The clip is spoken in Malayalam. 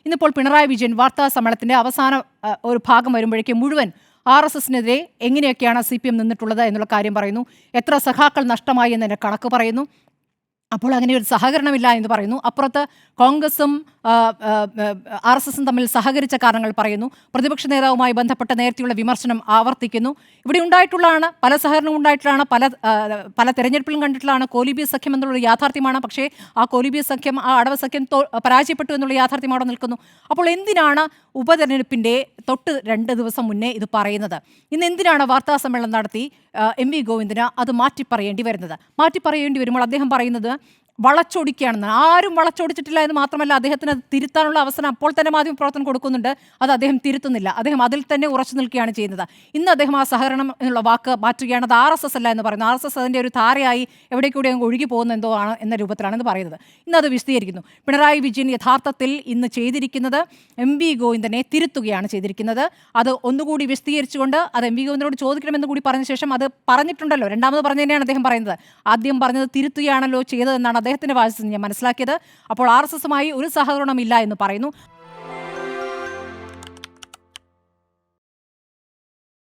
ഇന്നിപ്പോൾ പിണറായി വിജയൻ വാർത്താ സമ്മേളനത്തിന്റെ അവസാന ഒരു ഭാഗം വരുമ്പോഴേക്കും മുഴുവൻ RSSനെതിരെ എങ്ങനെയൊക്കെയാണ് CPM നിന്നിട്ടുള്ളത് എന്നുള്ള കാര്യം പറയുന്നു. എത്ര സഖാക്കൾ നഷ്ടമായി എന്നതിന്റെ കണക്ക് പറയുന്നു. അപ്പോൾ അങ്ങനെ ഒരു സഹകരണമില്ല എന്ന് പറയുന്നു. അപ്പുറത്ത് കോൺഗ്രസും RSSും തമ്മിൽ സഹകരിച്ച കാരണങ്ങൾ പറയുന്നു. പ്രതിപക്ഷ നേതാവുമായി ബന്ധപ്പെട്ട നേരത്തെയുള്ള വിമർശനം ആവർത്തിക്കുന്നു. ഇവിടെ ഉണ്ടായിട്ടുള്ളതാണ്, പല സഹകരണവും ഉണ്ടായിട്ടുള്ളതാണ്, പല തെരഞ്ഞെടുപ്പിലും കണ്ടിട്ടുള്ളതാണ്. കോലീബി സഖ്യം എന്നുള്ളൊരു യാഥാർത്ഥ്യമാണ്. പക്ഷേ ആ കോലീബി സഖ്യം, ആ അടവ സഖ്യം പരാജയപ്പെട്ടു എന്നുള്ള യാഥാർത്ഥ്യം അവിടെ നിൽക്കുന്നു. അപ്പോൾ എന്തിനാണ് ഉപതെരഞ്ഞെടുപ്പിൻ്റെ തൊട്ട് 2 ദിവസം മുന്നേ ഇത് പറയുന്നത്? ഇന്ന് എന്തിനാണ് വാർത്താ സമ്മേളനം നടത്തി MV ഗോവിന്ദന് അത് മാറ്റിപ്പറയേണ്ടി വരുന്നത്? മാറ്റിപ്പറയേണ്ടി വരുമ്പോൾ അദ്ദേഹം പറയുന്നത് വളച്ചൊടിക്കുകയാണെന്ന്. ആരും വളച്ചൊടിച്ചിട്ടില്ല എന്ന് മാത്രമല്ല, അദ്ദേഹത്തിന് അത് തിരുത്താനുള്ള അവസരം അപ്പോൾ തന്നെ മാധ്യമപ്രവർത്തനം കൊടുക്കുന്നുണ്ട്. അത് അദ്ദേഹം തിരുത്തുന്നില്ല. അദ്ദേഹം അതിൽ തന്നെ ഉറച്ചു നിൽക്കുകയാണ് ചെയ്യുന്നത്. ഇന്ന് അദ്ദേഹം ആ സഹകരണം എന്നുള്ള വാക്ക് മാറ്റുകയാണ്. അത് RSS അല്ല എന്ന് പറയുന്നു. RSS അതിൻ്റെ ഒരു ധാരയായി എവിടേക്കൂടെ അങ്ങ് ഒഴുകി പോകുന്ന എന്തോ ആണ് എന്ന രൂപത്തിലാണെന്ന് പറയുന്നത്. ഇന്ന് അത് വിശദീകരിക്കുന്നു. പിണറായി വിജയൻ യഥാർത്ഥത്തിൽ ഇന്ന് ചെയ്തിരിക്കുന്നത് MV ഗോവിന്ദനെ തിരുത്തുകയാണ് ചെയ്തിരിക്കുന്നത്. അത് ഒന്നുകൂടി വിശദീകരിച്ചുകൊണ്ട് അത് MV ഗോവിന്ദനോട് ചോദിക്കണമെന്ന് കൂടി പറഞ്ഞ ശേഷം അത് പറഞ്ഞിട്ടുണ്ടല്ലോ, രണ്ടാമത് പറഞ്ഞു തന്നെയാണ് അദ്ദേഹം പറയുന്നത്. ആദ്യം പറഞ്ഞത് തിരുത്തുകയാണല്ലോ ചെയ്തതെന്നാണ് അദ്ദേഹത്തിന്റെ വാചകത്തിൽ ഞാൻ മനസ്സിലാക്കിയത്. അപ്പോൾ RSSുമായി ഒരു സഹകരണമില്ല എന്ന് പറയുന്നു.